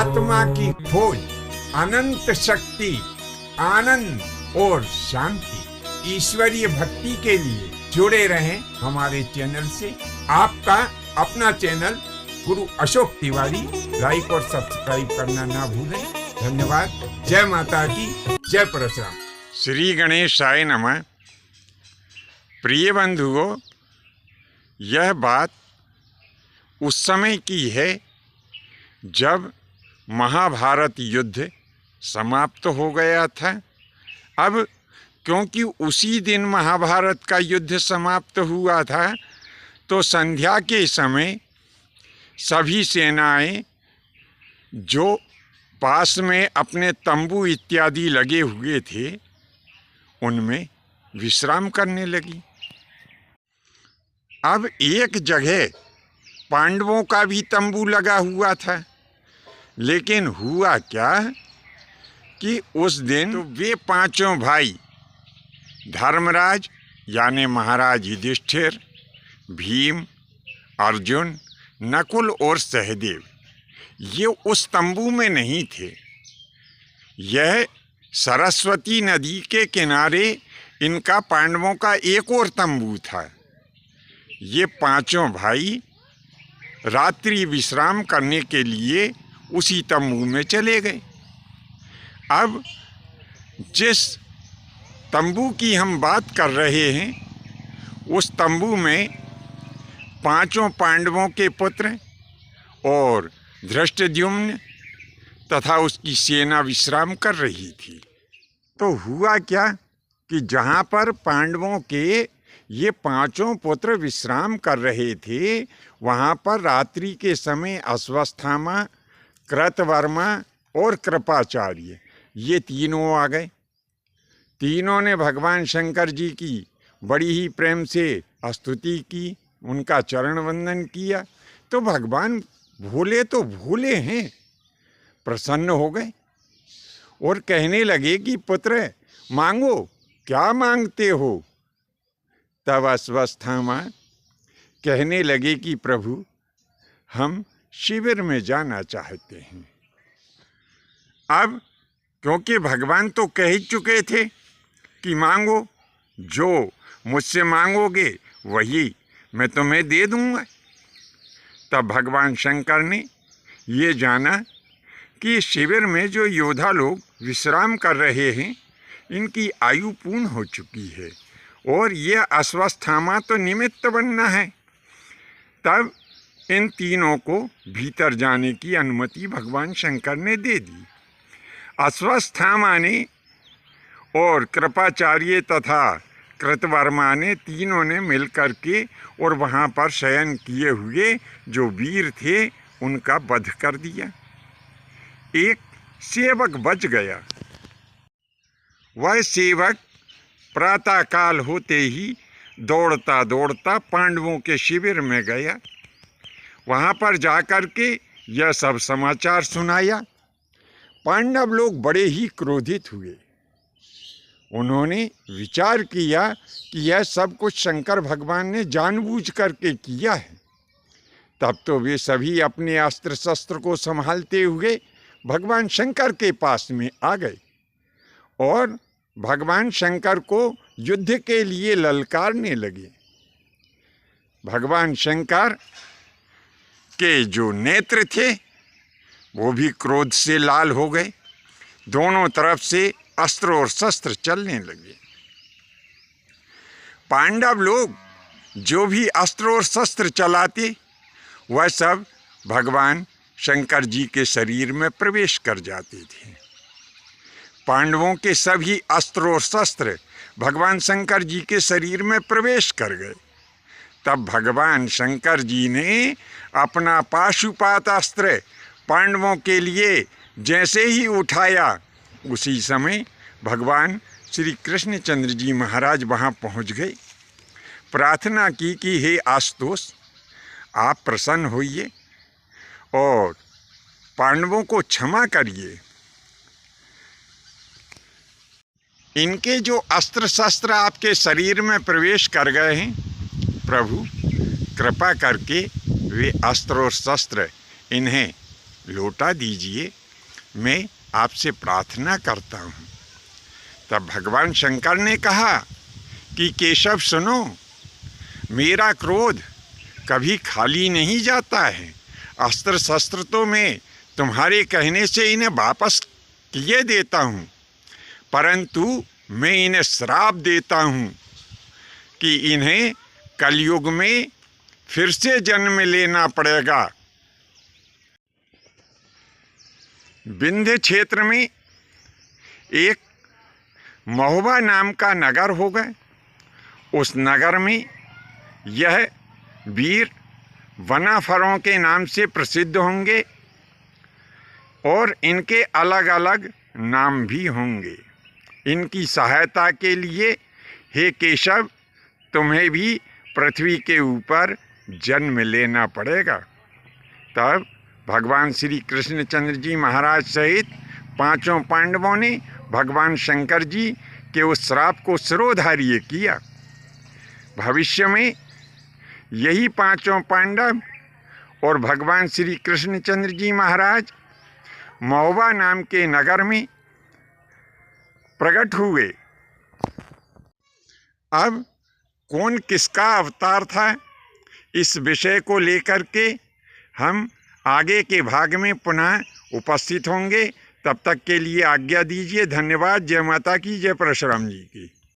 आत्मा की खोज, अनंत शक्ति, आनंद और शांति, ईश्वरीय भक्ति के लिए जुड़े रहें हमारे चैनल से। आपका अपना चैनल गुरु अशोक तिवारी, लाइक और सब्सक्राइब करना ना भूलें। धन्यवाद। जय माता की, जय परशुराम। श्री गणेशाय नमः। प्रिय बंधुओं, यह बात उस समय की है जब महाभारत युद्ध समाप्त हो गया था। अब क्योंकि उसी दिन महाभारत का युद्ध समाप्त हुआ था, तो संध्या के समय सभी सेनाएं जो पास में अपने तंबू इत्यादि लगे हुए थे, उनमें विश्राम करने लगी। अब एक जगह पांडवों का भी तंबू लगा हुआ था, लेकिन हुआ क्या कि उस दिन तो वे पांचों भाई धर्मराज यानी महाराज युधिष्ठिर, भीम, अर्जुन, नकुल और सहदेव ये उस तंबू में नहीं थे। यह सरस्वती नदी के किनारे इनका पांडवों का एक और तंबू था। ये पांचों भाई रात्रि विश्राम करने के लिए उसी तंबू में चले गए। अब जिस तंबू की हम बात कर रहे हैं, उस तंबू में पांचों पांडवों के पुत्र और धृष्टद्युम्न तथा उसकी सेना विश्राम कर रही थी। तो हुआ क्या कि जहाँ पर पांडवों के ये पांचों पुत्र विश्राम कर रहे थे, वहाँ पर रात्रि के समय अश्वत्थामा, कृतवर्मा और कृपाचार्य ये तीनों आ गए। तीनों ने भगवान शंकर जी की बड़ी ही प्रेम से स्तुति की, उनका चरण वंदन किया। तो भगवान भोले तो भोले हैं, प्रसन्न हो गए और कहने लगे कि पुत्र मांगो, क्या मांगते हो। तब अश्वत्थामा कहने लगे कि प्रभु, हम शिविर में जाना चाहते हैं। अब क्योंकि भगवान तो कह ही चुके थे कि मांगो, जो मुझसे मांगोगे वही मैं तुम्हें दे दूंगा। तब भगवान शंकर ने ये जाना कि शिविर में जो योद्धा लोग विश्राम कर रहे हैं, इनकी आयु पूर्ण हो चुकी है और ये अश्वत्थामा तो निमित्त बनना है। तब इन तीनों को भीतर जाने की अनुमति भगवान शंकर ने दे दी। अश्वत्थामा ने और कृपाचार्य तथा कृतवर्मा ने, तीनों ने मिलकर के और वहाँ पर शयन किए हुए जो वीर थे उनका वध कर दिया। एक सेवक बच गया। वह सेवक प्रातःकाल होते ही दौड़ता दौड़ता पांडवों के शिविर में गया। वहाँ पर जाकर के यह सब समाचार सुनाया। पांडव लोग बड़े ही क्रोधित हुए। उन्होंने विचार किया कि यह सब कुछ शंकर भगवान ने जानबूझ करके किया है। तब तो वे सभी अपने अस्त्र शस्त्र को संभालते हुए भगवान शंकर के पास में आ गए और भगवान शंकर को युद्ध के लिए ललकारने लगे। भगवान शंकर के जो नेत्र थे वो भी क्रोध से लाल हो गए। दोनों तरफ से अस्त्र और शस्त्र चलने लगे। पांडव लोग जो भी अस्त्र और शस्त्र चलाते, वह सब भगवान शंकर जी के शरीर में प्रवेश कर जाते थे। पांडवों के सभी अस्त्र और शस्त्र भगवान शंकर जी के शरीर में प्रवेश कर गए। तब भगवान शंकर जी ने अपना पाशुपात अस्त्र पांडवों के लिए जैसे ही उठाया, उसी समय भगवान श्री कृष्णचंद्र जी महाराज वहाँ पहुँच गए। प्रार्थना की कि हे आशुतोष, आप प्रसन्न होइए और पांडवों को क्षमा करिए। इनके जो अस्त्र शस्त्र आपके शरीर में प्रवेश कर गए हैं, प्रभु कृपा करके वे अस्त्र और शस्त्र इन्हें लौटा दीजिए, मैं आपसे प्रार्थना करता हूँ। तब भगवान शंकर ने कहा कि केशव सुनो, मेरा क्रोध कभी खाली नहीं जाता है। अस्त्र शस्त्र तो मैं तुम्हारे कहने से इन्हें वापस किए देता हूँ, परंतु मैं इन्हें श्राप देता हूँ कि इन्हें कलयुग में फिर से जन्म लेना पड़ेगा। विंध्य क्षेत्र में एक महोबा नाम का नगर होगा। उस नगर में यह वीर वनाफरों के नाम से प्रसिद्ध होंगे और इनके अलग अलग नाम भी होंगे। इनकी सहायता के लिए हे केशव, तुम्हें भी पृथ्वी के ऊपर जन्म लेना पड़ेगा। तब भगवान श्री कृष्णचंद्र जी महाराज सहित पांचों पांडवों ने भगवान शंकर जी के उस श्राप को शिरोधार्य किया। भविष्य में यही पांचों पांडव और भगवान श्री कृष्णचंद्र जी महाराज महोबा नाम के नगर में प्रकट हुए। अब कौन किसका अवतार था, इस विषय को लेकर के हम आगे के भाग में पुनः उपस्थित होंगे। तब तक के लिए आज्ञा दीजिए। धन्यवाद। जय माता की, जय परशुराम जी की।